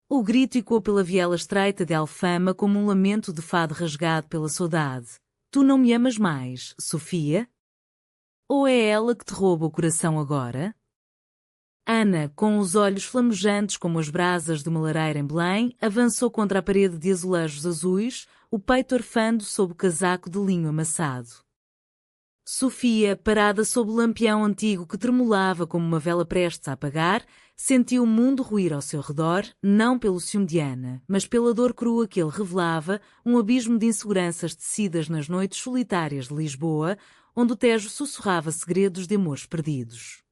O grito ecoou pela viela estreita de Alfama como um lamento de fado rasgado pela saudade. Tu não me amas mais, Sofia? Ou é ela que te rouba o coração agora? Ana, com os olhos flamejantes como as brasas de uma lareira em Belém, avançou contra a parede de azulejos azuis, o peito arfando sob o casaco de linho amassado. Sofia, parada sob o lampião antigo que tremulava como uma vela prestes a apagar, sentiu o mundo ruir ao seu redor, não pelo ciúme de Ana, mas pela dor crua que ele revelava, um abismo de inseguranças tecidas nas noites solitárias de Lisboa, onde o Tejo sussurrava segredos de amores perdidos.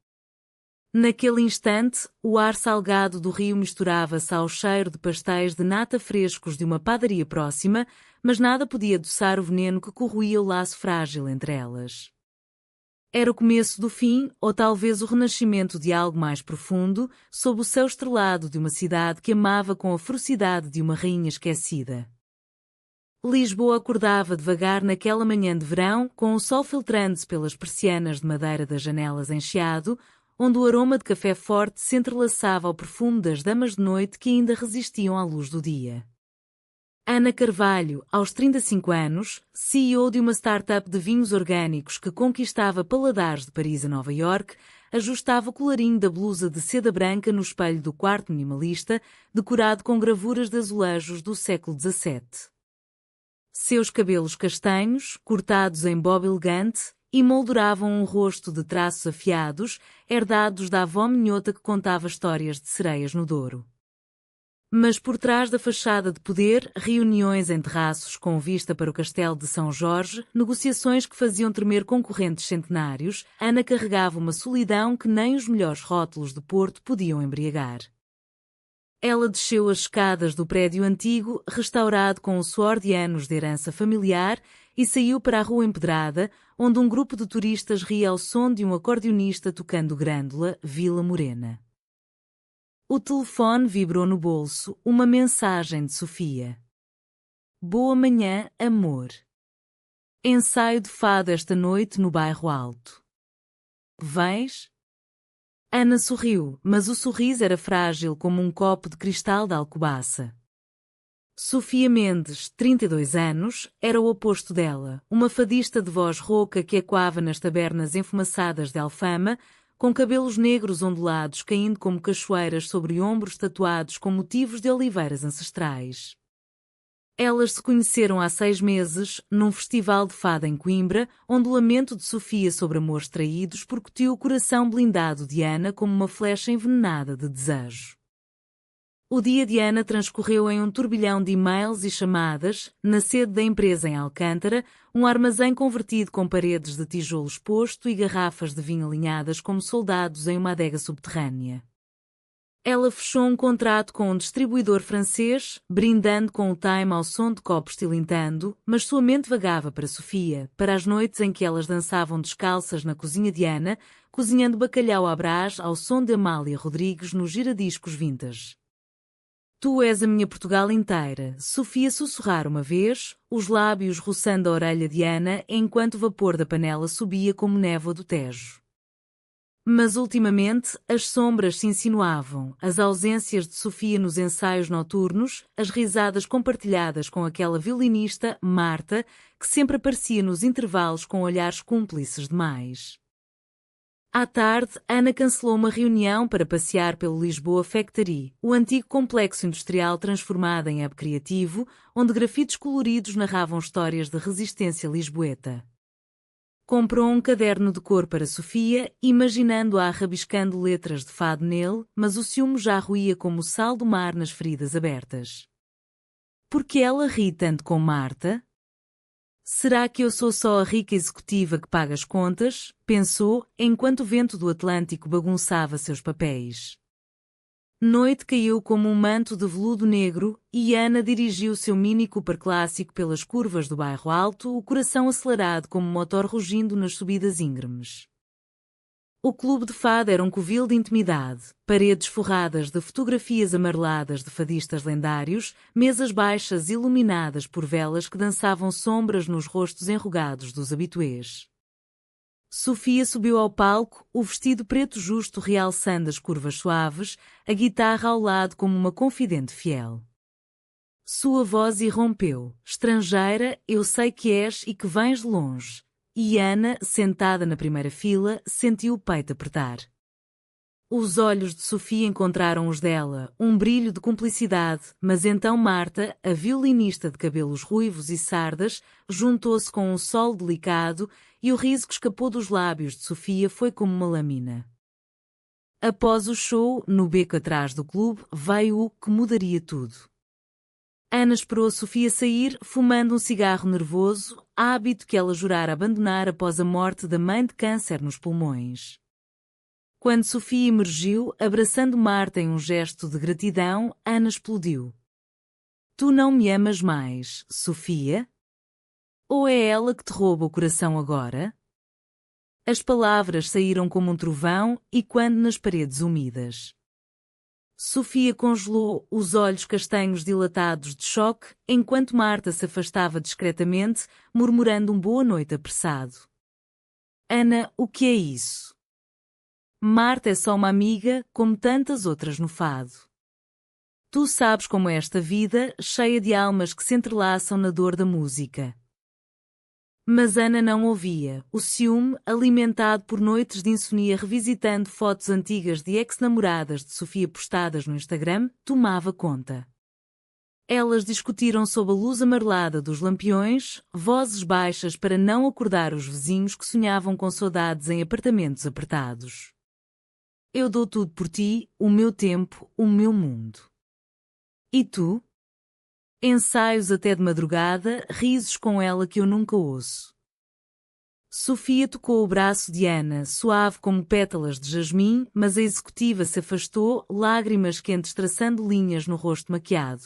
Naquele instante, o ar salgado do rio misturava-se ao cheiro de pastéis de nata frescos de uma padaria próxima, mas nada podia adoçar o veneno que corroía o laço frágil entre elas. Era o começo do fim, ou talvez o renascimento de algo mais profundo, sob o céu estrelado de uma cidade que amava com a ferocidade de uma rainha esquecida. Lisboa acordava devagar naquela manhã de verão, com o sol filtrando-se pelas persianas de madeira das janelas em chiado, onde o aroma de café forte se entrelaçava ao perfume das damas de noite que ainda resistiam à luz do dia. Ana Carvalho, aos 35 anos, CEO de uma startup de vinhos orgânicos que conquistava paladares de Paris a Nova York, ajustava o colarinho da blusa de seda branca no espelho do quarto minimalista, decorado com gravuras de azulejos do século XVII. Seus cabelos castanhos, cortados em bob elegante, emolduravam um rosto de traços afiados, herdados da avó minhota que contava histórias de sereias no Douro. Mas por trás da fachada de poder, reuniões em terraços com vista para o castelo de São Jorge, negociações que faziam tremer concorrentes centenários, Ana carregava uma solidão que nem os melhores rótulos do Porto podiam embriagar. Ela desceu as escadas do prédio antigo, restaurado com o suor de anos de herança familiar, e saiu para a rua empedrada, onde um grupo de turistas ria ao som de um acordeonista tocando Grândola, Vila Morena. O telefone vibrou no bolso, uma mensagem de Sofia. Boa manhã, amor. Ensaio de fado esta noite no bairro Alto. Vens? Ana sorriu, mas o sorriso era frágil como um copo de cristal de alcobaça. Sofia Mendes, 32 anos, era o oposto dela, uma fadista de voz rouca que ecoava nas tabernas enfumaçadas de Alfama, com cabelos negros ondulados caindo como cachoeiras sobre ombros tatuados com motivos de oliveiras ancestrais. Elas se conheceram há 6 meses, num festival de fado em Coimbra, onde o lamento de Sofia sobre amores traídos percutiu o coração blindado de Ana como uma flecha envenenada de desejo. O dia de Ana transcorreu em um turbilhão de e-mails e chamadas, na sede da empresa em Alcântara, um armazém convertido com paredes de tijolo exposto e garrafas de vinho alinhadas como soldados em uma adega subterrânea. Ela fechou um contrato com um distribuidor francês, brindando com o time ao som de copos tilintando, mas sua mente vagava para Sofia, para as noites em que elas dançavam descalças na cozinha de Ana, cozinhando bacalhau à brás ao som de Amália Rodrigues nos giradiscos vintage. Tu és a minha Portugal inteira, Sofia sussurrar uma vez, os lábios roçando a orelha de Ana enquanto o vapor da panela subia como névoa do Tejo. Mas ultimamente as sombras se insinuavam, as ausências de Sofia nos ensaios noturnos, as risadas compartilhadas com aquela violinista, Marta, que sempre aparecia nos intervalos com olhares cúmplices demais. À tarde, Ana cancelou uma reunião para passear pelo Lisboa Factory, o antigo complexo industrial transformado em hub criativo, onde grafites coloridos narravam histórias de resistência lisboeta. Comprou um caderno de cor para Sofia, imaginando-a rabiscando letras de fado nele, mas o ciúme já ruía como o sal do mar nas feridas abertas. Por que ela ri tanto com Marta? Será que eu sou só a rica executiva que paga as contas? Pensou, enquanto o vento do Atlântico bagunçava seus papéis. Noite caiu como um manto de veludo negro, e Ana dirigiu seu Mini Cooper clássico pelas curvas do bairro Alto, o coração acelerado como um motor rugindo nas subidas íngremes. O clube de fado era um covil de intimidade, paredes forradas de fotografias amareladas de fadistas lendários, mesas baixas iluminadas por velas que dançavam sombras nos rostos enrugados dos habituês. Sofia subiu ao palco, o vestido preto justo realçando as curvas suaves, a guitarra ao lado como uma confidente fiel. Sua voz irrompeu. Estrangeira, eu sei que és e que vens de longe. E Ana, sentada na primeira fila, sentiu o peito apertar. Os olhos de Sofia encontraram os dela, um brilho de cumplicidade, mas então Marta, a violinista de cabelos ruivos e sardas, juntou-se com um solo delicado e o riso que escapou dos lábios de Sofia foi como uma lâmina. Após o show, no beco atrás do clube, veio o que mudaria tudo. Ana esperou a Sofia sair, fumando um cigarro nervoso, hábito que ela jurara abandonar após a morte da mãe de câncer nos pulmões. Quando Sofia emergiu, abraçando Marta em um gesto de gratidão, Ana explodiu. Tu não me amas mais, Sofia? Ou é ela que te rouba o coração agora? As palavras saíram como um trovão e quando nas paredes úmidas. Sofia congelou, os olhos castanhos dilatados de choque, enquanto Marta se afastava discretamente, murmurando um boa noite apressado. Ana, o que é isso? Marta é só uma amiga, como tantas outras no fado. Tu sabes como é esta vida, cheia de almas que se entrelaçam na dor da música. Mas Ana não ouvia. O ciúme, alimentado por noites de insônia revisitando fotos antigas de ex-namoradas de Sofia postadas no Instagram, tomava conta. Elas discutiram sob a luz amarelada dos lampiões, vozes baixas para não acordar os vizinhos que sonhavam com saudades em apartamentos apertados. Eu dou tudo por ti, o meu tempo, o meu mundo. E tu? Ensaios até de madrugada, risos com ela que eu nunca ouço. Sofia tocou o braço de Ana, suave como pétalas de jasmim, mas a executiva se afastou, lágrimas quentes traçando linhas no rosto maquiado.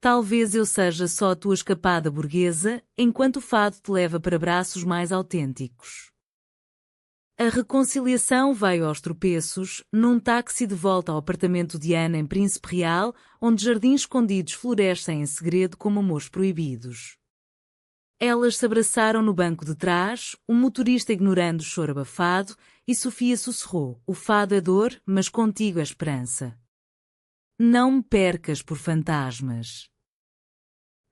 Talvez eu seja só a tua escapada burguesa, enquanto o fado te leva para braços mais autênticos. A reconciliação veio aos tropeços, num táxi de volta ao apartamento de Ana em Príncipe Real, onde jardins escondidos florescem em segredo como amores proibidos. Elas se abraçaram no banco de trás, o motorista ignorando o choro abafado, e Sofia sussurrou, o fado é dor, mas contigo é esperança. Não me percas por fantasmas.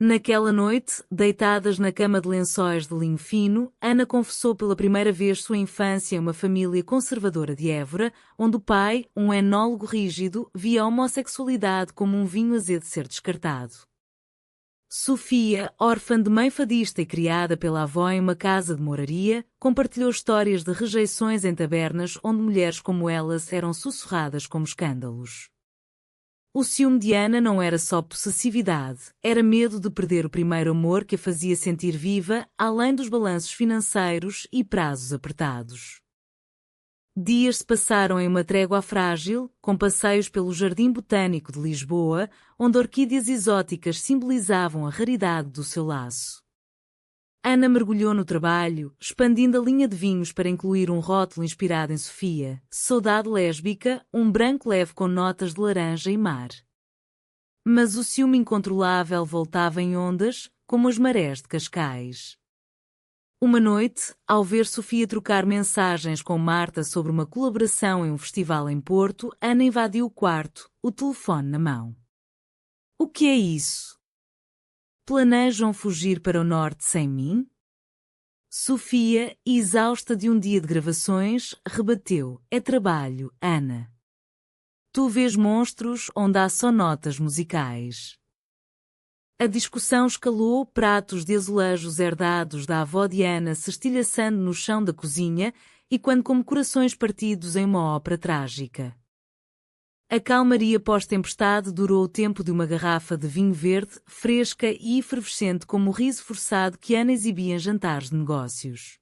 Naquela noite, deitadas na cama de lençóis de linho fino, Ana confessou pela primeira vez sua infância em uma família conservadora de Évora, onde o pai, um enólogo rígido, via a homossexualidade como um vinho azedo de ser descartado. Sofia, órfã de mãe fadista e criada pela avó em uma casa de moraria, compartilhou histórias de rejeições em tabernas onde mulheres como elas eram sussurradas como escândalos. O ciúme de Ana não era só possessividade, era medo de perder o primeiro amor que a fazia sentir viva, além dos balanços financeiros e prazos apertados. Dias se passaram em uma trégua frágil, com passeios pelo Jardim Botânico de Lisboa, onde orquídeas exóticas simbolizavam a raridade do seu laço. Ana mergulhou no trabalho, expandindo a linha de vinhos para incluir um rótulo inspirado em Sofia, saudade lésbica, um branco leve com notas de laranja e mar. Mas o ciúme incontrolável voltava em ondas, como as marés de Cascais. Uma noite, ao ver Sofia trocar mensagens com Marta sobre uma colaboração em um festival em Porto, Ana invadiu o quarto, o telefone na mão. O que é isso? Planejam fugir para o norte sem mim? Sofia, exausta de um dia de gravações, rebateu. É trabalho, Ana. Tu vês monstros onde há só notas musicais. A discussão escalou, pratos de azulejos herdados da avó de Ana se estilhaçando no chão da cozinha e quando como corações partidos em uma ópera trágica. A calmaria pós-tempestade durou o tempo de uma garrafa de vinho verde, fresca e efervescente como o riso forçado que Ana exibia em jantares de negócios.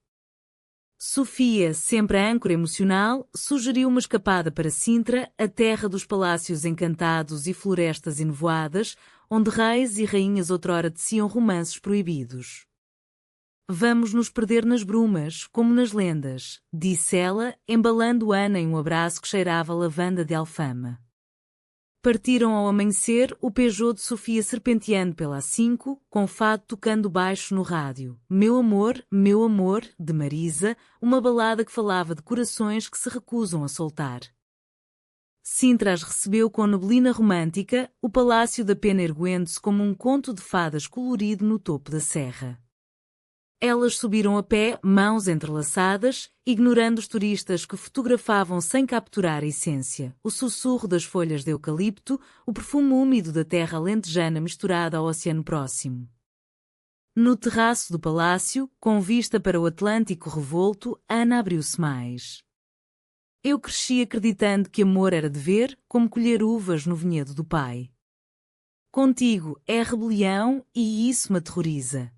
Sofia, sempre a âncora emocional, sugeriu uma escapada para Sintra, a terra dos palácios encantados e florestas enevoadas, onde reis e rainhas outrora teciam romances proibidos. Vamos nos perder nas brumas, como nas lendas, disse ela, embalando Ana em um abraço que cheirava a lavanda de alfama. Partiram ao amanhecer o Peugeot de Sofia serpenteando pela A5, com fado tocando baixo no rádio. Meu amor, de Marisa, uma balada que falava de corações que se recusam a soltar. Sintra as recebeu com neblina romântica, o Palácio da Pena erguendo-se como um conto de fadas colorido no topo da serra. Elas subiram a pé, mãos entrelaçadas, ignorando os turistas que fotografavam sem capturar a essência, o sussurro das folhas de eucalipto, o perfume úmido da terra alentejana misturado ao oceano próximo. No terraço do palácio, com vista para o Atlântico revolto, Ana abriu-se mais. Eu cresci acreditando que amor era dever, como colher uvas no vinhedo do pai. Contigo é rebelião e isso me aterroriza.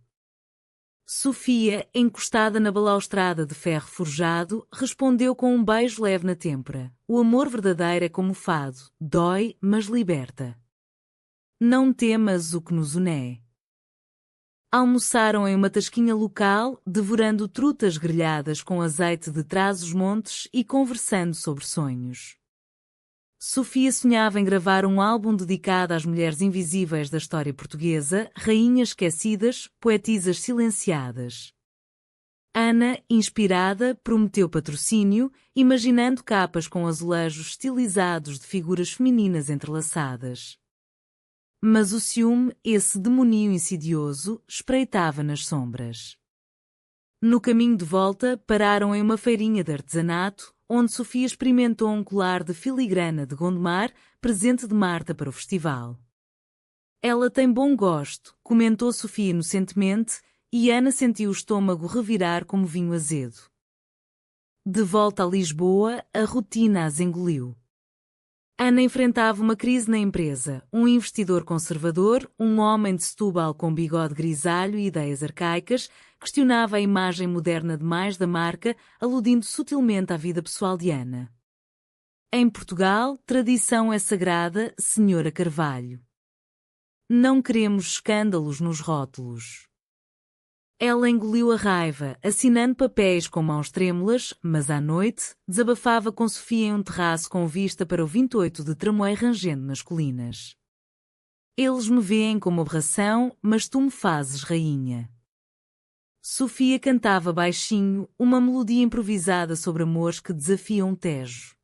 Sofia, encostada na balaustrada de ferro forjado, respondeu com um beijo leve na têmpora. O amor verdadeiro é como o fado, dói, mas liberta. Não temas o que nos une. Almoçaram em uma tasquinha local, devorando trutas grelhadas com azeite de trás-os-montes e conversando sobre sonhos. Sofia sonhava em gravar um álbum dedicado às mulheres invisíveis da história portuguesa, rainhas esquecidas, poetisas silenciadas. Ana, inspirada, prometeu patrocínio, imaginando capas com azulejos estilizados de figuras femininas entrelaçadas. Mas o ciúme, esse demoninho insidioso, espreitava nas sombras. No caminho de volta, pararam em uma feirinha de artesanato, onde Sofia experimentou um colar de filigrana de Gondomar, presente de Marta para o festival. Ela tem bom gosto, comentou Sofia inocentemente, e Ana sentiu o estômago revirar como vinho azedo. De volta a Lisboa, a rotina as engoliu. Ana enfrentava uma crise na empresa, um investidor conservador, um homem de Setúbal com bigode grisalho e ideias arcaicas, questionava a imagem moderna demais da marca, aludindo sutilmente à vida pessoal de Ana. Em Portugal, tradição é sagrada, Senhora Carvalho. Não queremos escândalos nos rótulos. Ela engoliu a raiva, assinando papéis com mãos trêmulas, mas à noite, desabafava com Sofia em um terraço com vista para o 28 de tramway rangendo nas colinas. Eles me veem como aberração, mas tu me fazes rainha. Sofia cantava baixinho, uma melodia improvisada sobre amores que desafiam o Tejo.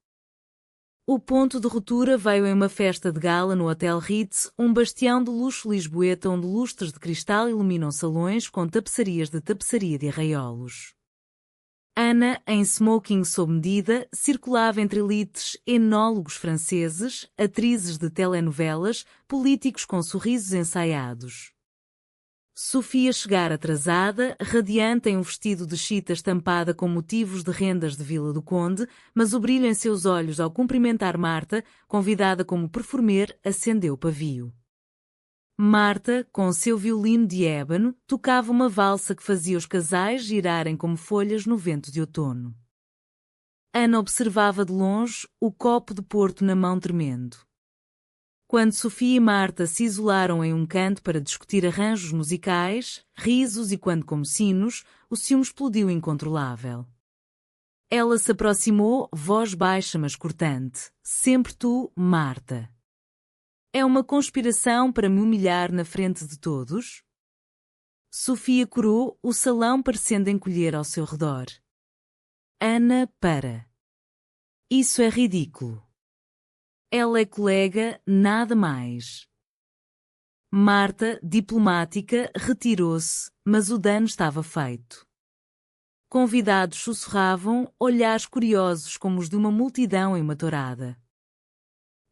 O ponto de ruptura veio em uma festa de gala no Hotel Ritz, um bastião de luxo lisboeta onde lustres de cristal iluminam salões com tapeçarias de tapeçaria de arraiolos. Ana, em smoking sob medida, circulava entre elites, enólogos franceses, atrizes de telenovelas, políticos com sorrisos ensaiados. Sofia chegara atrasada, radiante em um vestido de chita estampada com motivos de rendas de Vila do Conde, mas o brilho em seus olhos ao cumprimentar Marta, convidada como perfumer, acendeu o pavio. Marta, com seu violino de ébano, tocava uma valsa que fazia os casais girarem como folhas no vento de outono. Ana observava de longe, o copo de Porto na mão tremendo. Quando Sofia e Marta se isolaram em um canto para discutir arranjos musicais, risos e quando como sinos, o ciúme explodiu incontrolável. Ela se aproximou, voz baixa mas cortante. Sempre tu, Marta. É uma conspiração para me humilhar na frente de todos? Sofia corou, o salão parecendo encolher ao seu redor. Ana, para. Isso é ridículo. Ela é colega, nada mais. Marta, diplomática, retirou-se, mas o dano estava feito. Convidados sussurravam, olhares curiosos como os de uma multidão em uma tourada.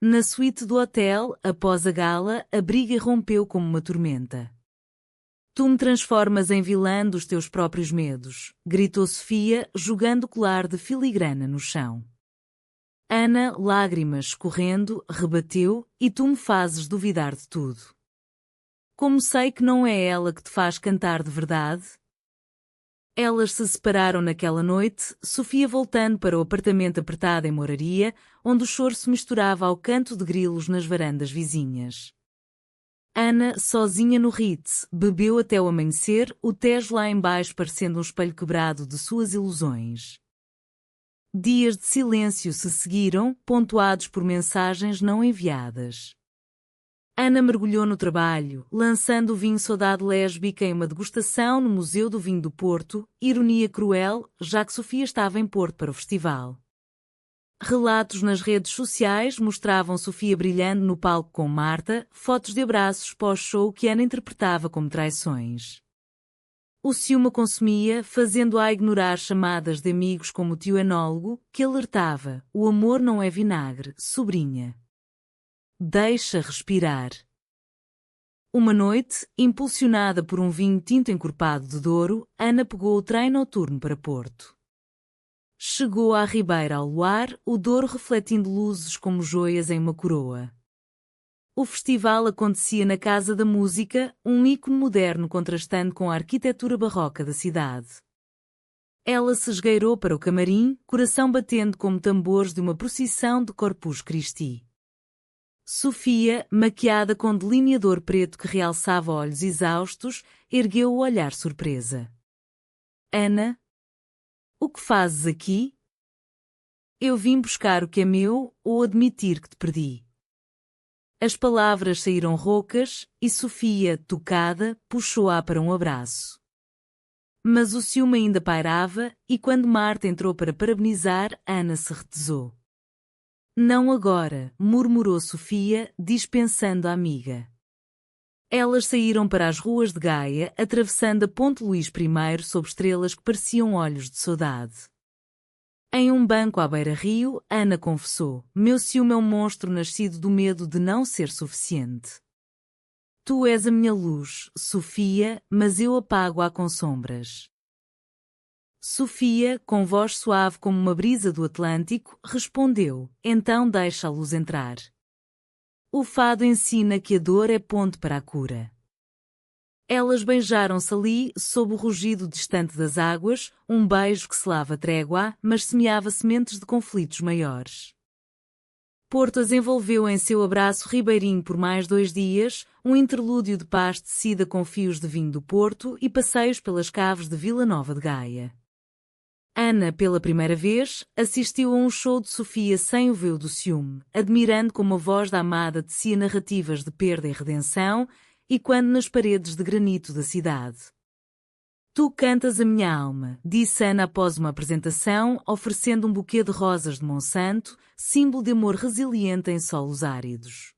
Na suíte do hotel, após a gala, a briga irrompeu como uma tormenta. Tu me transformas em vilã dos teus próprios medos, gritou Sofia, jogando o colar de filigrana no chão. Ana, lágrimas escorrendo, rebateu, e tu me fazes duvidar de tudo. Como sei que não é ela que te faz cantar de verdade? Elas se separaram naquela noite, Sofia voltando para o apartamento apertado em Moraria, onde o choro se misturava ao canto de grilos nas varandas vizinhas. Ana, sozinha no Ritz, bebeu até o amanhecer, o Tejo lá embaixo parecendo um espelho quebrado de suas ilusões. Dias de silêncio se seguiram, pontuados por mensagens não enviadas. Ana mergulhou no trabalho, lançando o vinho Saudade Lésbica em uma degustação no Museu do Vinho do Porto, ironia cruel, já que Sofia estava em Porto para o festival. Relatos nas redes sociais mostravam Sofia brilhando no palco com Marta, fotos de abraços pós-show que Ana interpretava como traições. O ciúme a consumia, fazendo-a ignorar chamadas de amigos como o tio enólogo, que alertava: o amor não é vinagre, sobrinha. Deixa respirar. Uma noite, impulsionada por um vinho tinto encorpado de Douro, Ana pegou o trem noturno para Porto. Chegou à Ribeira ao luar, o Douro refletindo luzes como joias em uma coroa. O festival acontecia na Casa da Música, um ícone moderno contrastando com a arquitetura barroca da cidade. Ela se esgueirou para o camarim, coração batendo como tambores de uma procissão de Corpus Christi. Sofia, maquiada com delineador preto que realçava olhos exaustos, ergueu o olhar surpresa. Ana? O que fazes aqui? Eu vim buscar o que é meu, ou admitir que te perdi. As palavras saíram roucas, e Sofia, tocada, puxou-a para um abraço. Mas o ciúme ainda pairava, e quando Marta entrou para parabenizar, Ana se retesou. Não agora, murmurou Sofia, dispensando a amiga. Elas saíram para as ruas de Gaia, atravessando a Ponte Luís I sob estrelas que pareciam olhos de saudade. Em um banco à beira-rio, Ana confessou: meu ciúme é um monstro nascido do medo de não ser suficiente. Tu és a minha luz, Sofia, mas eu apago-a com sombras. Sofia, com voz suave como uma brisa do Atlântico, respondeu: então deixa a luz entrar. O fado ensina que a dor é ponte para a cura. Elas beijaram-se ali, sob o rugido distante das águas, um beijo que selava trégua, mas semeava sementes de conflitos maiores. Porto as envolveu em seu abraço ribeirinho por mais 2 dias, um interlúdio de paz tecida com fios de vinho do Porto e passeios pelas caves de Vila Nova de Gaia. Ana, pela primeira vez, assistiu a um show de Sofia sem o véu do ciúme, admirando como a voz da amada tecia narrativas de perda e redenção, e quando nas paredes de granito da cidade. Tu cantas a minha alma, disse Ana após uma apresentação, oferecendo um buquê de rosas de Monsanto, símbolo de amor resiliente em solos áridos.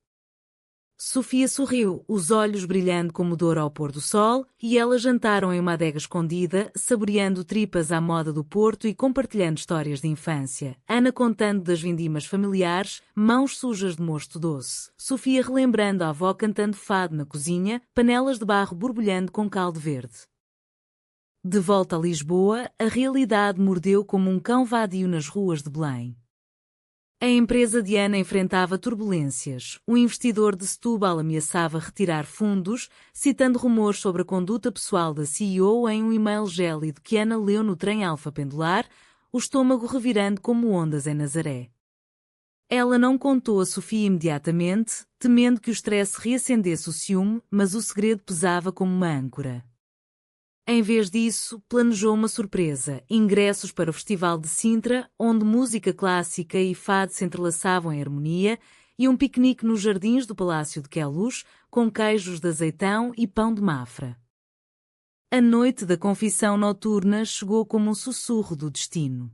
Sofia sorriu, os olhos brilhando como Douro ao pôr do sol, e elas jantaram em uma adega escondida, saboreando tripas à moda do Porto e compartilhando histórias de infância. Ana contando das vindimas familiares, mãos sujas de mosto doce. Sofia relembrando a avó cantando fado na cozinha, panelas de barro borbulhando com caldo verde. De volta a Lisboa, a realidade mordeu como um cão vadio nas ruas de Belém. A empresa de Ana enfrentava turbulências. O investidor de Setúbal ameaçava retirar fundos, citando rumores sobre a conduta pessoal da CEO em um e-mail gélido que Ana leu no trem Alfa Pendular, o estômago revirando como ondas em Nazaré. Ela não contou a Sofia imediatamente, temendo que o estresse reacendesse o ciúme, mas o segredo pesava como uma âncora. Em vez disso, planejou uma surpresa: ingressos para o Festival de Sintra, onde música clássica e fado se entrelaçavam em harmonia, e um piquenique nos jardins do Palácio de Queluz, com queijos de azeitão e pão de Mafra. A noite da confissão noturna chegou como um sussurro do destino.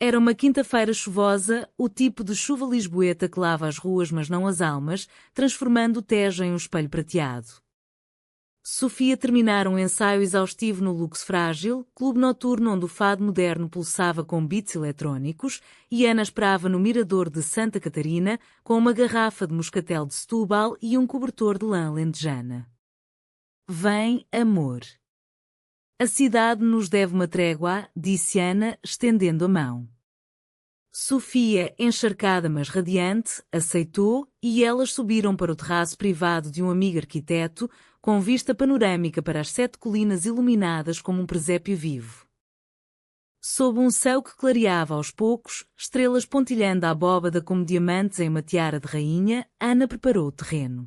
Era uma quinta-feira chuvosa, o tipo de chuva lisboeta que lava as ruas mas não as almas, transformando o Tejo em um espelho prateado. Sofia terminara um ensaio exaustivo no Lux Frágil, clube noturno onde o fado moderno pulsava com beats eletrónicos, e Ana esperava no mirador de Santa Catarina, com uma garrafa de moscatel de Setúbal e um cobertor de lã alentejana. Vem, amor. A cidade nos deve uma trégua, disse Ana, estendendo a mão. Sofia, encharcada mas radiante, aceitou, e elas subiram para o terraço privado de um amigo arquiteto, com vista panorâmica para as 7 colinas iluminadas como um presépio vivo. Sob um céu que clareava aos poucos, estrelas pontilhando a abóbada como diamantes em uma tiara de rainha, Ana preparou o terreno.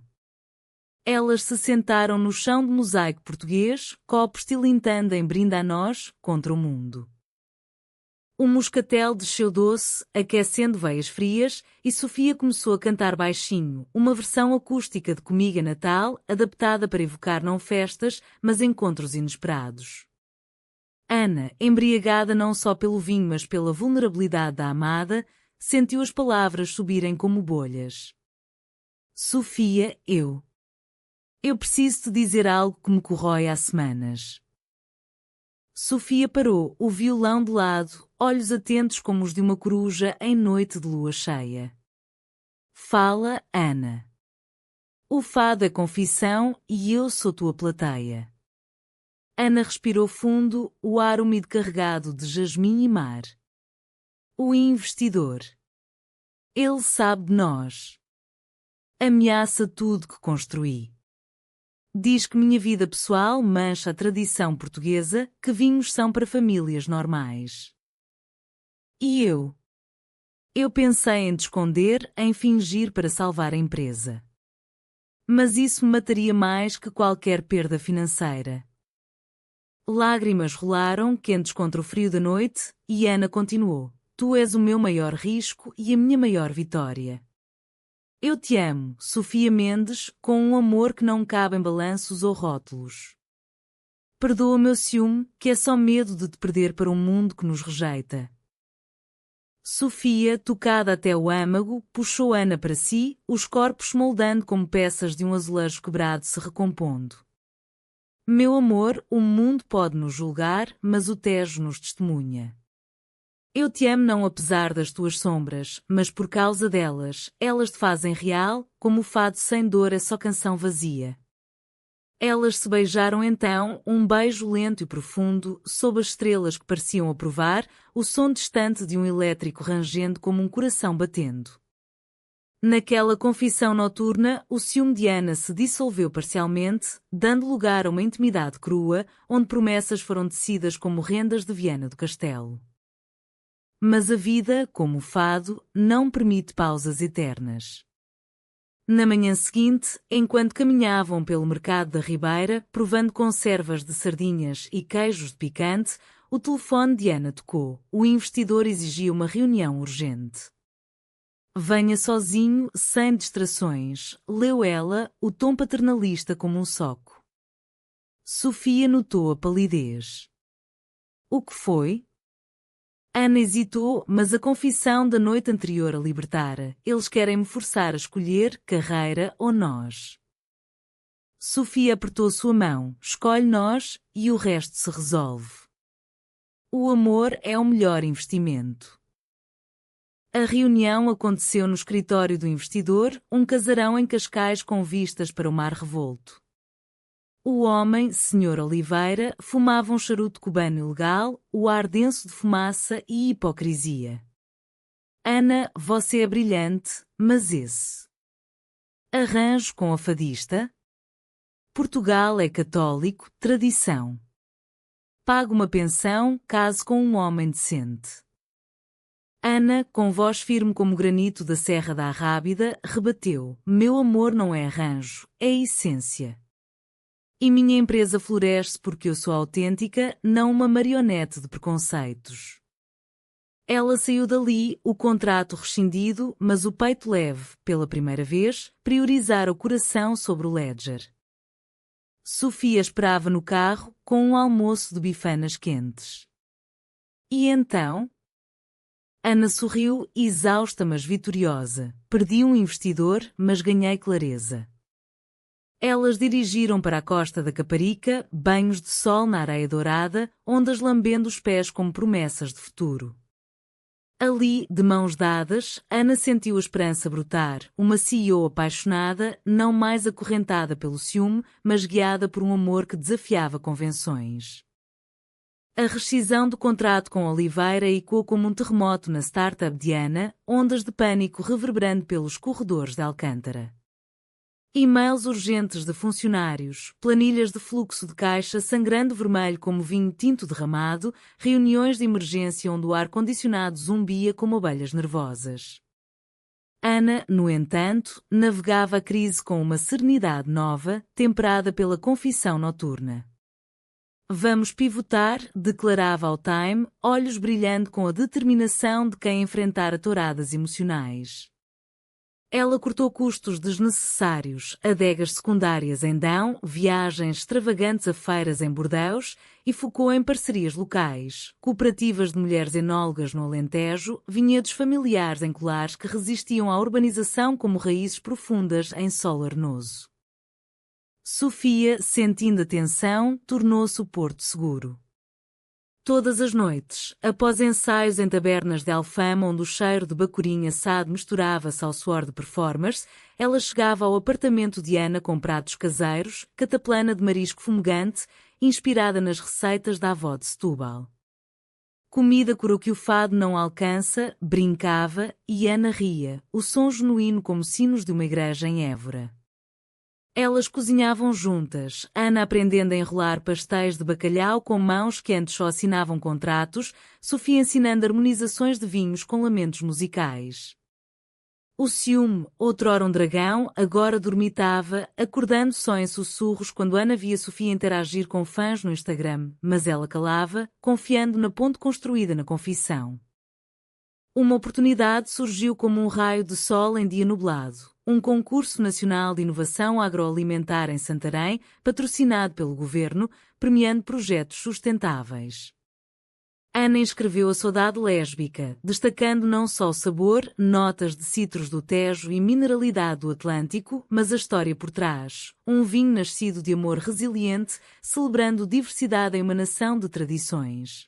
Elas se sentaram no chão de mosaico português, copos tilintando em brinde a nós, contra o mundo. O moscatel desceu doce, aquecendo veias frias, e Sofia começou a cantar baixinho, uma versão acústica de Comigo é Natal, adaptada para evocar não festas, mas encontros inesperados. Ana, embriagada não só pelo vinho mas pela vulnerabilidade da amada, sentiu as palavras subirem como bolhas. Sofia, eu preciso te dizer algo que me corrói há semanas. Sofia parou, o violão de lado, olhos atentos como os de uma coruja em noite de lua cheia. Fala, Ana. O fado é confissão e eu sou tua plateia. Ana respirou fundo, o ar úmido carregado de jasmim e mar. O investidor. Ele sabe de nós. Ameaça tudo que construí. Diz que minha vida pessoal mancha a tradição portuguesa, que vinhos são para famílias normais. E eu? Eu pensei em te esconder, em fingir para salvar a empresa. Mas isso me mataria mais que qualquer perda financeira. Lágrimas rolaram, quentes contra o frio da noite, e Ana continuou. Tu és o meu maior risco e a minha maior vitória. Eu te amo, Sofia Mendes, com um amor que não cabe em balanços ou rótulos. Perdoa o meu ciúme, que é só medo de te perder para um mundo que nos rejeita. Sofia, tocada até o âmago, puxou Ana para si, os corpos moldando como peças de um azulejo quebrado se recompondo. Meu amor, o mundo pode nos julgar, mas o Tejo nos testemunha. Eu te amo não apesar das tuas sombras, mas por causa delas, elas te fazem real, como o fado sem dor é só canção vazia. Elas se beijaram então, um beijo lento e profundo, sob as estrelas que pareciam aprovar, o som distante de um elétrico rangendo como um coração batendo. Naquela confissão noturna, o ciúme de Ana se dissolveu parcialmente, dando lugar a uma intimidade crua, onde promessas foram tecidas como rendas de Viana do Castelo. Mas a vida, como o fado, não permite pausas eternas. Na manhã seguinte, enquanto caminhavam pelo mercado da Ribeira, provando conservas de sardinhas e queijos de picante, o telefone de Ana tocou. O investidor exigia uma reunião urgente. Venha sozinho, sem distrações, leu ela, o tom paternalista como um soco. Sofia notou a palidez. O que foi? Ana hesitou, mas a confissão da noite anterior a libertara. Eles querem me forçar a escolher carreira ou nós. Sofia apertou sua mão. Escolhe nós e o resto se resolve. O amor é o melhor investimento. A reunião aconteceu no escritório do investidor, um casarão em Cascais com vistas para o mar revolto. O homem, Sr. Oliveira, fumava um charuto cubano ilegal, o ar denso de fumaça e hipocrisia. Ana, você é brilhante, mas esse arranjo com a fadista? Portugal é católico, tradição. Pago uma pensão, caso com um homem decente. Ana, com voz firme como granito da Serra da Arrábida, rebateu: meu amor não é arranjo, é essência. E minha empresa floresce porque eu sou autêntica, não uma marionete de preconceitos. Ela saiu dali, o contrato rescindido, mas o peito leve, pela primeira vez, priorizar o coração sobre o ledger. Sofia esperava no carro, com um almoço de bifanas quentes. E então? Ana sorriu, exausta mas vitoriosa. Perdi um investidor, mas ganhei clareza. Elas dirigiram para a costa da Caparica, banhos de sol na areia dourada, ondas lambendo os pés como promessas de futuro. Ali, de mãos dadas, Ana sentiu a esperança brotar, uma CEO apaixonada, não mais acorrentada pelo ciúme, mas guiada por um amor que desafiava convenções. A rescisão do contrato com Oliveira ecoou como um terremoto na startup de Ana, ondas de pânico reverberando pelos corredores de Alcântara. E-mails urgentes de funcionários, planilhas de fluxo de caixa sangrando vermelho como vinho tinto derramado, reuniões de emergência onde o ar-condicionado zumbia como abelhas nervosas. Ana, no entanto, navegava a crise com uma serenidade nova, temperada pela confissão noturna. Vamos pivotar, declarava ao Time, olhos brilhando com a determinação de quem enfrentara touradas emocionais. Ela cortou custos desnecessários, adegas secundárias em Dão, viagens extravagantes a feiras em Bordeus e focou em parcerias locais, cooperativas de mulheres enólogas no Alentejo, vinhedos familiares em Colares que resistiam à urbanização como raízes profundas em solo arenoso. Sofia, sentindo a tensão, tornou-se o porto seguro. Todas as noites, após ensaios em tabernas de Alfama onde o cheiro de bacurim assado misturava-se ao suor de performers, ela chegava ao apartamento de Ana com pratos caseiros, cataplana de marisco fumegante, inspirada nas receitas da avó de Setúbal. Comida cura o que o fado não alcança, brincava, e Ana ria, o som genuíno como sinos de uma igreja em Évora. Elas cozinhavam juntas, Ana aprendendo a enrolar pastéis de bacalhau com mãos que antes só assinavam contratos, Sofia ensinando harmonizações de vinhos com lamentos musicais. O ciúme, outrora um dragão, agora dormitava, acordando só em sussurros quando Ana via Sofia interagir com fãs no Instagram, mas ela calava, confiando na ponte construída na confissão. Uma oportunidade surgiu como um raio de sol em dia nublado. Um concurso nacional de inovação agroalimentar em Santarém, patrocinado pelo governo, premiando projetos sustentáveis. Ana inscreveu a saudade lésbica, destacando não só o sabor, notas de citros do Tejo e mineralidade do Atlântico, mas a história por trás. Um vinho nascido de amor resiliente, celebrando diversidade em uma nação de tradições.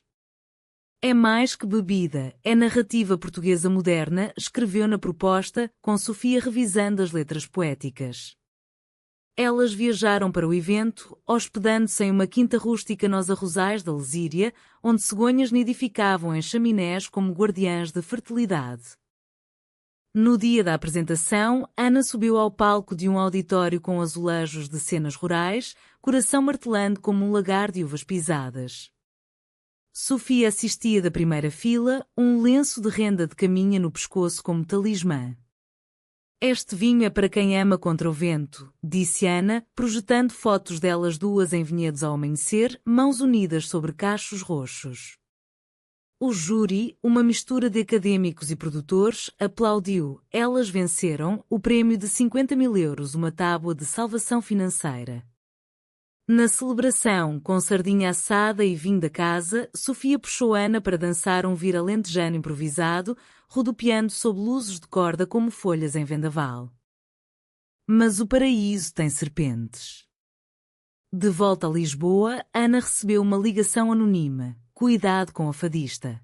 É mais que bebida, é narrativa portuguesa moderna, escreveu na proposta, com Sofia revisando as letras poéticas. Elas viajaram para o evento, hospedando-se em uma quinta rústica nos arrozais da Lesíria, onde cegonhas nidificavam em chaminés como guardiãs de fertilidade. No dia da apresentação, Ana subiu ao palco de um auditório com azulejos de cenas rurais, coração martelando como um lagar de uvas pisadas. Sofia assistia da primeira fila, um lenço de renda de caminha no pescoço como talismã. Este vinho é para quem ama contra o vento, disse Ana, projetando fotos delas duas em vinhedos ao amanhecer, mãos unidas sobre cachos roxos. O júri, uma mistura de académicos e produtores, aplaudiu. Elas venceram o prémio de 50.000 euros, uma tábua de salvação financeira. Na celebração, com sardinha assada e vinho da casa, Sofia puxou Ana para dançar um vira alentejano improvisado, rodopiando sob luzes de corda como folhas em vendaval. Mas o paraíso tem serpentes. De volta a Lisboa, Ana recebeu uma ligação anônima. Cuidado com a fadista.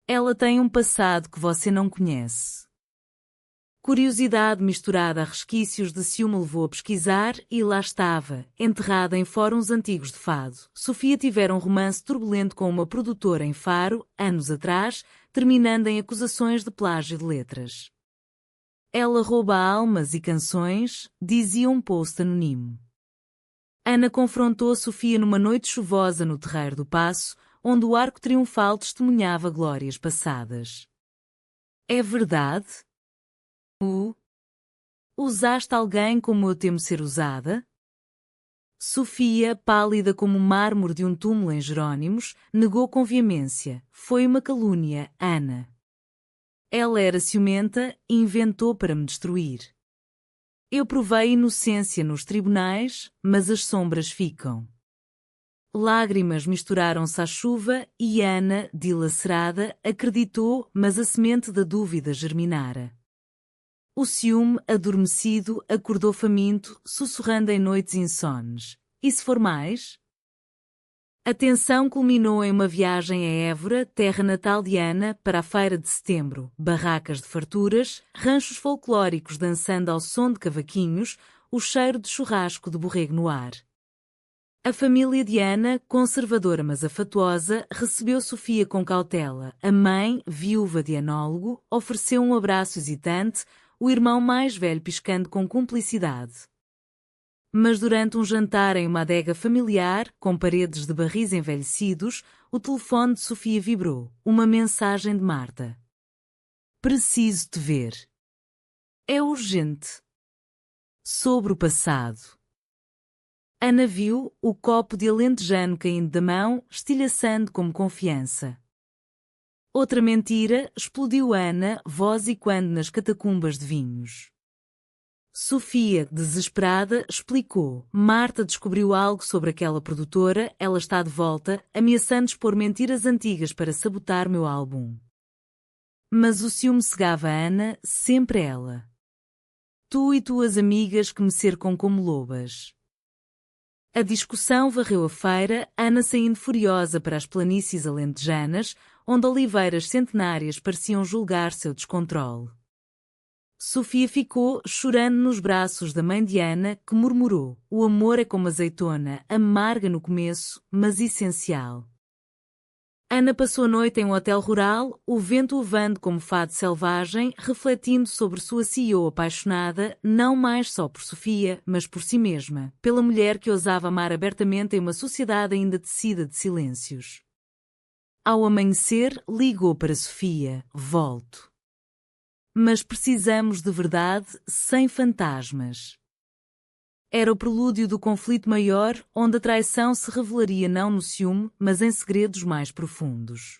Ela tem um passado que você não conhece. Curiosidade misturada a resquícios de ciúme levou a pesquisar e lá estava, enterrada em fóruns antigos de fado. Sofia tivera um romance turbulento com uma produtora em Faro, anos atrás, terminando em acusações de plágio de letras. Ela rouba almas e canções, dizia um post anónimo. Ana confrontou Sofia numa noite chuvosa no Terreiro do Paço, onde o arco triunfal testemunhava glórias passadas. É verdade? Usaste alguém como eu temo ser usada? Sofia, pálida como o mármore de um túmulo em Jerónimos, negou com veemência. Foi uma calúnia, Ana. Ela era ciumenta e inventou para me destruir. Eu provei inocência nos tribunais, mas as sombras ficam. Lágrimas misturaram-se à chuva e Ana, dilacerada, acreditou, mas a semente da dúvida germinara. O ciúme, adormecido, acordou faminto, sussurrando em noites insones. E se for mais? A tensão culminou em uma viagem a Évora, terra natal de Ana, para a feira de setembro. Barracas de farturas, ranchos folclóricos dançando ao som de cavaquinhos, o cheiro de churrasco de borrego no ar. A família de Ana, conservadora mas afatuosa, recebeu Sofia com cautela. A mãe, viúva de enólogo, ofereceu um abraço hesitante, o irmão mais velho piscando com cumplicidade. Mas durante um jantar em uma adega familiar, com paredes de barris envelhecidos, o telefone de Sofia vibrou. Uma mensagem de Marta. Preciso te ver. É urgente. Sobre o passado. Ana viu o copo de alentejano caindo da mão, estilhaçando como confiança. Outra mentira, explodiu Ana, voz e quando nas catacumbas de vinhos. Sofia, desesperada, explicou. Marta descobriu algo sobre aquela produtora, ela está de volta, ameaçando expor mentiras antigas para sabotar meu álbum. Mas o ciúme cegava a Ana, sempre ela. Tu e tuas amigas que me cercam como lobas. A discussão varreu a feira, Ana saindo furiosa para as planícies alentejanas, onde oliveiras centenárias pareciam julgar seu descontrole. Sofia ficou chorando nos braços da mãe de Ana, que murmurou: o amor é como azeitona, amarga no começo, mas essencial. Ana passou a noite em um hotel rural, o vento levando como fado selvagem, refletindo sobre sua CEO apaixonada, não mais só por Sofia, mas por si mesma, pela mulher que ousava amar abertamente em uma sociedade ainda tecida de silêncios. Ao amanhecer, ligou para Sofia: volto. Mas precisamos de verdade, sem fantasmas. Era o prelúdio do conflito maior, onde a traição se revelaria não no ciúme, mas em segredos mais profundos.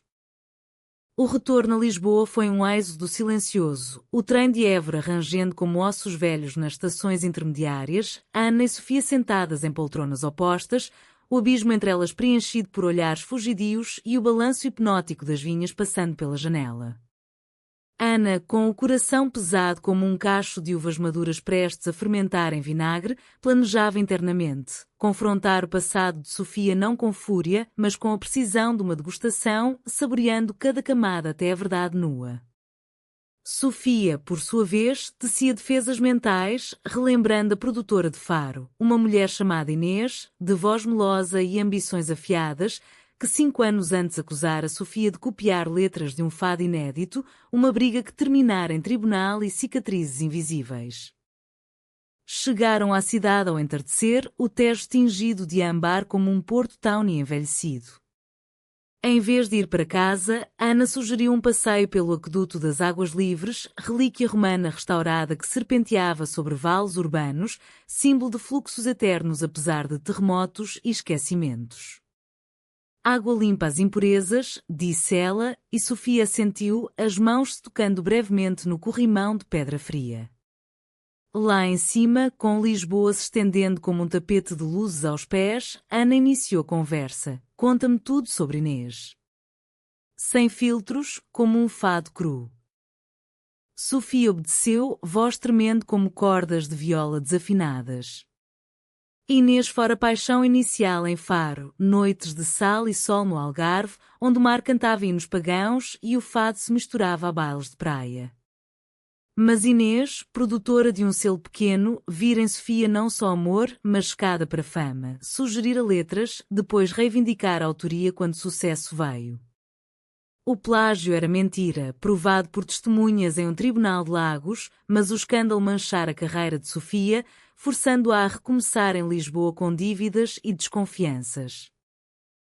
O retorno a Lisboa foi um êxodo silencioso, o trem de Évora rangendo como ossos velhos nas estações intermediárias, Ana e Sofia sentadas em poltronas opostas, o abismo entre elas preenchido por olhares fugidios e o balanço hipnótico das vinhas passando pela janela. Ana, com o coração pesado como um cacho de uvas maduras prestes a fermentar em vinagre, planejava internamente confrontar o passado de Sofia não com fúria, mas com a precisão de uma degustação, saboreando cada camada até a verdade nua. Sofia, por sua vez, tecia defesas mentais, relembrando a produtora de Faro, uma mulher chamada Inês, de voz melosa e ambições afiadas, que 5 anos antes acusara Sofia de copiar letras de um fado inédito, uma briga que terminara em tribunal e cicatrizes invisíveis. Chegaram à cidade ao entardecer, o Tejo tingido de âmbar como um Porto Tawny envelhecido. Em vez de ir para casa, Ana sugeriu um passeio pelo aqueduto das Águas Livres, relíquia romana restaurada que serpenteava sobre vales urbanos, símbolo de fluxos eternos apesar de terremotos e esquecimentos. Água limpa as impurezas, disse ela, e Sofia sentiu, as mãos se tocando brevemente no corrimão de pedra fria. Lá em cima, com Lisboa se estendendo como um tapete de luzes aos pés, Ana iniciou a conversa. Conta-me tudo sobre Inês. Sem filtros, como um fado cru. Sofia obedeceu, voz tremendo como cordas de viola desafinadas. Inês fora paixão inicial em Faro, noites de sal e sol no Algarve, onde o mar cantava hinos pagãos e o fado se misturava a bailes de praia. Mas Inês, produtora de um selo pequeno, vira em Sofia não só amor, mas escada para fama, sugerir letras, depois reivindicar a autoria quando sucesso veio. O plágio era mentira, provado por testemunhas em um tribunal de Lagos, mas o escândalo manchara a carreira de Sofia, forçando-a a recomeçar em Lisboa com dívidas e desconfianças.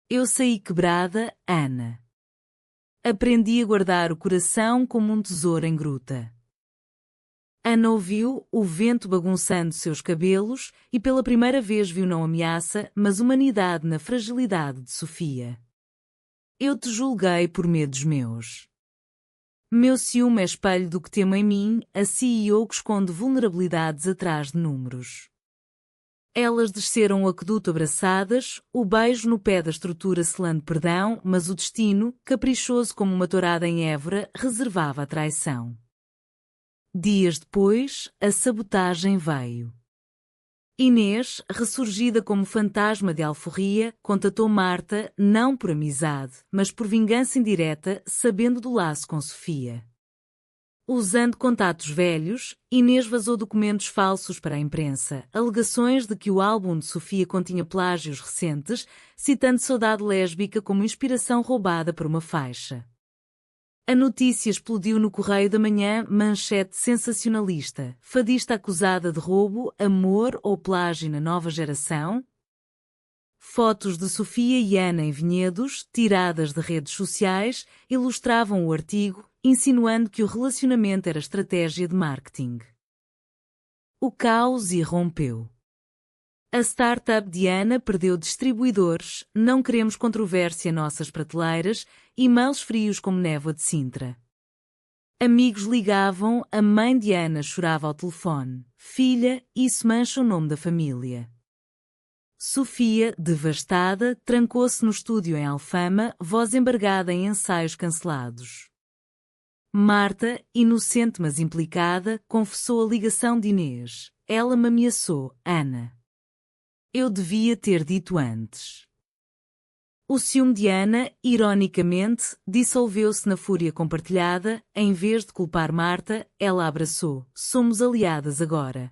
Eu saí quebrada, Ana. Aprendi a guardar o coração como um tesouro em gruta. Ana ouviu o vento bagunçando seus cabelos e pela primeira vez viu não ameaça, mas humanidade na fragilidade de Sofia. Eu te julguei por medos meus. Meu ciúme é espelho do que temo em mim, a CEO que esconde vulnerabilidades atrás de números. Elas desceram o aqueduto abraçadas, o beijo no pé da estrutura selando perdão, mas o destino, caprichoso como uma tourada em Évora, reservava a traição. Dias depois, a sabotagem veio. Inês, ressurgida como fantasma de alforria, contatou Marta, não por amizade, mas por vingança indireta, sabendo do laço com Sofia. Usando contatos velhos, Inês vazou documentos falsos para a imprensa, alegações de que o álbum de Sofia continha plágios recentes, citando Saudade Lésbica como inspiração roubada por uma faixa. A notícia explodiu no Correio da Manhã, manchete sensacionalista. Fadista acusada de roubo, amor ou plágio na nova geração? Fotos de Sofia e Ana em vinhedos, tiradas de redes sociais, ilustravam o artigo, insinuando que o relacionamento era estratégia de marketing. O caos irrompeu. A startup de Ana perdeu distribuidores, não queremos controvérsia nossas prateleiras, e-mails frios como névoa de Sintra. Amigos ligavam, a mãe de Ana chorava ao telefone. Filha, isso mancha o nome da família. Sofia, devastada, trancou-se no estúdio em Alfama, voz embargada em ensaios cancelados. Marta, inocente mas implicada, confessou a ligação de Inês. Ela me ameaçou, Ana. Eu devia ter dito antes. O ciúme de Ana, ironicamente, dissolveu-se na fúria compartilhada. Em vez de culpar Marta, ela abraçou. Somos aliadas agora.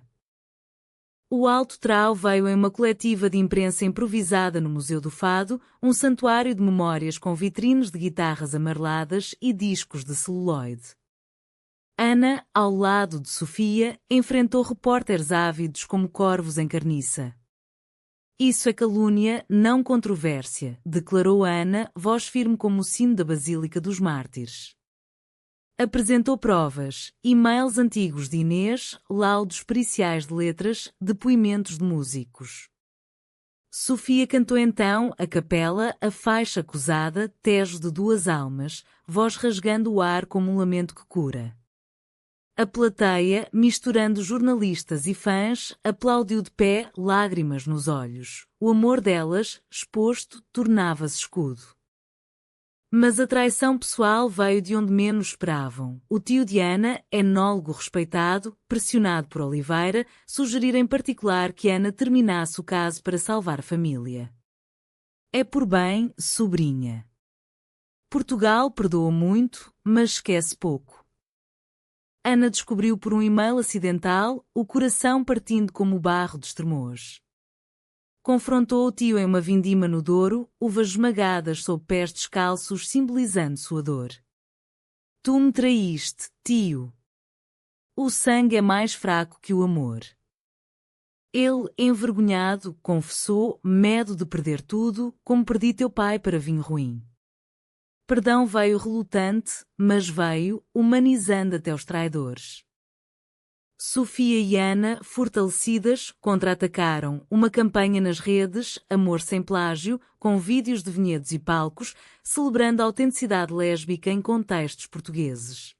O Alto Trau veio em uma coletiva de imprensa improvisada no Museu do Fado, um santuário de memórias com vitrines de guitarras amareladas e discos de celuloide. Ana, ao lado de Sofia, enfrentou repórteres ávidos como corvos em carniça. Isso é calúnia, não controvérsia, declarou Ana, voz firme como o sino da Basílica dos Mártires. Apresentou provas, e-mails antigos de Inês, laudos periciais de letras, depoimentos de músicos. Sofia cantou então, a capela, a faixa acusada, Tejo de duas almas, voz rasgando o ar como um lamento que cura. A plateia, misturando jornalistas e fãs, aplaudiu de pé, lágrimas nos olhos. O amor delas, exposto, tornava-se escudo. Mas a traição pessoal veio de onde menos esperavam. O tio de Ana, enólogo respeitado, pressionado por Oliveira, sugeriu em particular que Ana terminasse o caso para salvar a família. É por bem, sobrinha. Portugal perdoa muito, mas esquece pouco. Ana descobriu por um e-mail acidental, o coração partindo como o barro de Estremoz. Confrontou o tio em uma vindima no Douro, uvas esmagadas sob pés descalços simbolizando sua dor. Tu me traíste, tio. O sangue é mais fraco que o amor. Ele, envergonhado, confessou, medo de perder tudo, como perdi teu pai para vinho ruim. Perdão veio relutante, mas veio, humanizando até os traidores. Sofia e Ana, fortalecidas, contra-atacaram uma campanha nas redes, Amor Sem Plágio, com vídeos de vinhedos e palcos, celebrando a autenticidade lésbica em contextos portugueses.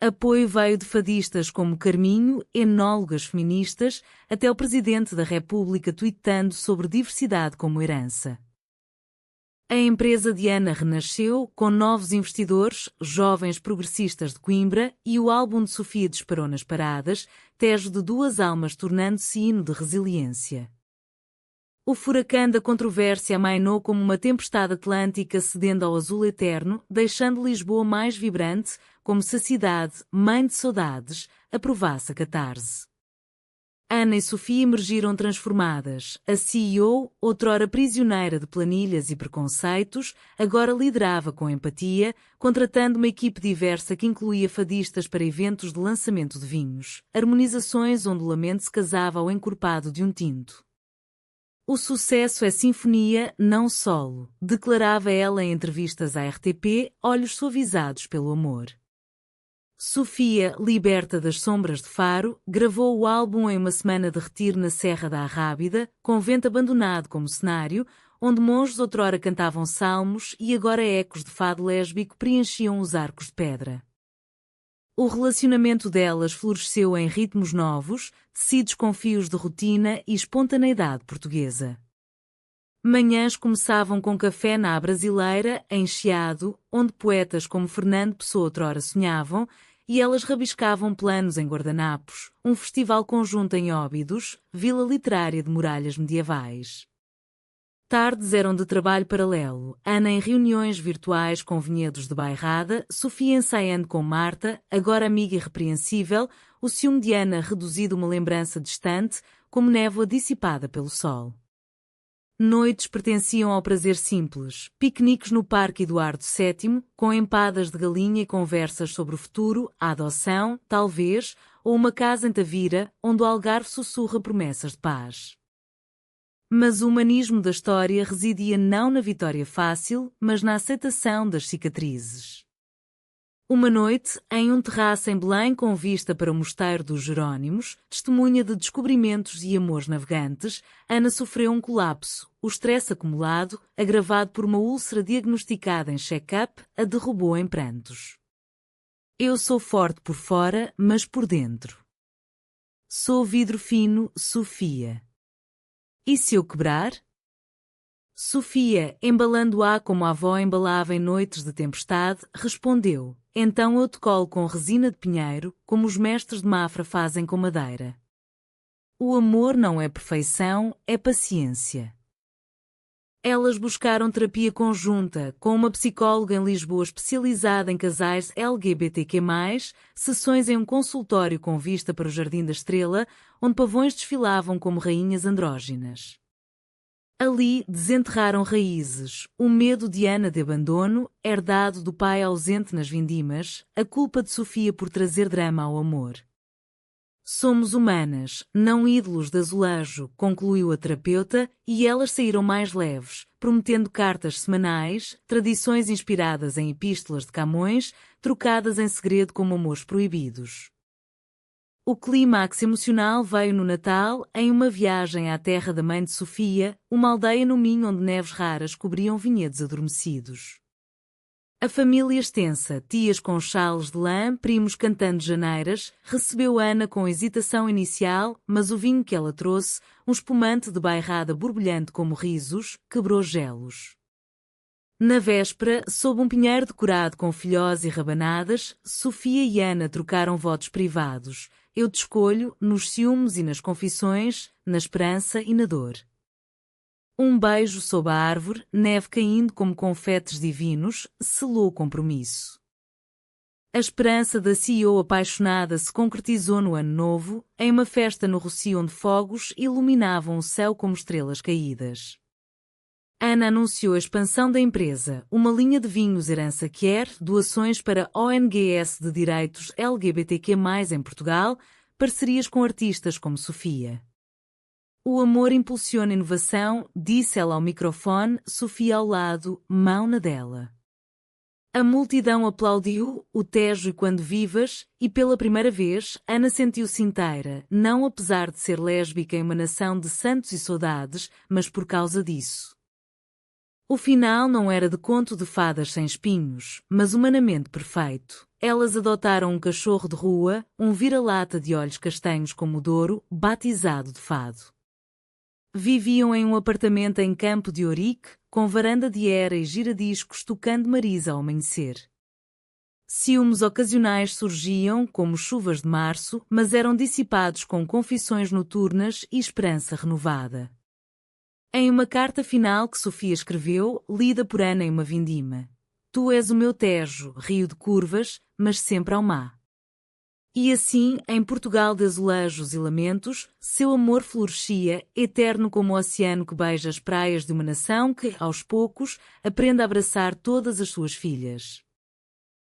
Apoio veio de fadistas como Carminho, enólogas feministas, até o Presidente da República tuitando sobre diversidade como herança. A empresa de Ana renasceu, com novos investidores, jovens progressistas de Coimbra, e o álbum de Sofia disparou nas paradas, Tejo de duas almas tornando-se hino de resiliência. O furacão da controvérsia amainou como uma tempestade atlântica cedendo ao azul eterno, deixando Lisboa mais vibrante, como se a cidade, mãe de saudades, aprovasse a catarse. Ana e Sofia emergiram transformadas. A CEO, outrora prisioneira de planilhas e preconceitos, agora liderava com empatia, contratando uma equipe diversa que incluía fadistas para eventos de lançamento de vinhos, harmonizações onde o lamento se casava ao encorpado de um tinto. O sucesso é sinfonia, não solo, declarava ela em entrevistas à RTP, olhos suavizados pelo amor. Sofia, liberta das sombras de Faro, gravou o álbum em uma semana de retiro na Serra da Arrábida, convento abandonado como cenário, onde monges outrora cantavam salmos e agora ecos de fado lésbico preenchiam os arcos de pedra. O relacionamento delas floresceu em ritmos novos, tecidos com fios de rotina e espontaneidade portuguesa. Manhãs começavam com café na Brasileira, em Chiado, onde poetas como Fernando Pessoa outrora sonhavam, e elas rabiscavam planos em guardanapos, um festival conjunto em Óbidos, vila literária de muralhas medievais. Tardes eram de trabalho paralelo, Ana em reuniões virtuais com vinhedos de bairrada, Sofia ensaiando com Marta, agora amiga irrepreensível, o ciúme de Ana reduzido a uma lembrança distante, como névoa dissipada pelo sol. Noites pertenciam ao prazer simples, piqueniques no Parque Eduardo VII, com empadas de galinha e conversas sobre o futuro, a adoção, talvez, ou uma casa em Tavira, onde o Algarve sussurra promessas de paz. Mas o humanismo da história residia não na vitória fácil, mas na aceitação das cicatrizes. Uma noite, em um terraço em Belém com vista para o mosteiro dos Jerónimos, testemunha de descobrimentos e amores navegantes, Ana sofreu um colapso. O estresse acumulado, agravado por uma úlcera diagnosticada em check-up, a derrubou em prantos. Eu sou forte por fora, mas por dentro. Sou vidro fino, Sofia. E se eu quebrar? Sofia, embalando-a como a avó embalava em noites de tempestade, respondeu: então eu te colo com resina de pinheiro, como os mestres de Mafra fazem com madeira. O amor não é perfeição, é paciência. Elas buscaram terapia conjunta, com uma psicóloga em Lisboa especializada em casais LGBTQ+, sessões em um consultório com vista para o Jardim da Estrela, onde pavões desfilavam como rainhas andróginas. Ali desenterraram raízes, o medo de Ana de abandono, herdado do pai ausente nas vindimas, a culpa de Sofia por trazer drama ao amor. Somos humanas, não ídolos de azulejo, concluiu a terapeuta, e elas saíram mais leves, prometendo cartas semanais, tradições inspiradas em epístolas de Camões, trocadas em segredo como amores proibidos. O clímax emocional veio no Natal, em uma viagem à terra da mãe de Sofia, uma aldeia no Minho onde neves raras cobriam vinhedos adormecidos. A família extensa, tias com chales de lã, primos cantando janeiras, recebeu Ana com hesitação inicial, mas o vinho que ela trouxe, um espumante de bairrada borbulhante como risos, quebrou gelos. Na véspera, sob um pinheiro decorado com filhós e rabanadas, Sofia e Ana trocaram votos privados. Eu te escolho, nos ciúmes e nas confissões, na esperança e na dor. Um beijo sob a árvore, neve caindo como confetes divinos, selou o compromisso. A esperança da CEO apaixonada se concretizou no ano novo, em uma festa no Rocio onde fogos iluminavam o céu como estrelas caídas. Ana anunciou a expansão da empresa, uma linha de vinhos herança quer, doações para ONGs de direitos LGBTQ+, em Portugal, parcerias com artistas como Sofia. O amor impulsiona inovação, disse ela ao microfone, Sofia ao lado, mão na dela. A multidão aplaudiu, o Tejo e Quando Vivas, e pela primeira vez, Ana sentiu-se inteira, não apesar de ser lésbica em uma nação de santos e saudades, mas por causa disso. O final não era de conto de fadas sem espinhos, mas humanamente perfeito. Elas adotaram um cachorro de rua, um vira-lata de olhos castanhos como o Douro, batizado de Fado. Viviam em um apartamento em Campo de Ourique, com varanda de era e giradiscos tocando Marisa ao amanhecer. Ciúmes ocasionais surgiam, como chuvas de março, mas eram dissipados com confissões noturnas e esperança renovada. Em uma carta final que Sofia escreveu, lida por Ana em uma vindima: tu és o meu Tejo, rio de curvas, mas sempre ao mar. E assim, em Portugal de azulejos e lamentos, seu amor florescia, eterno como o oceano que beija as praias de uma nação que, aos poucos, aprende a abraçar todas as suas filhas.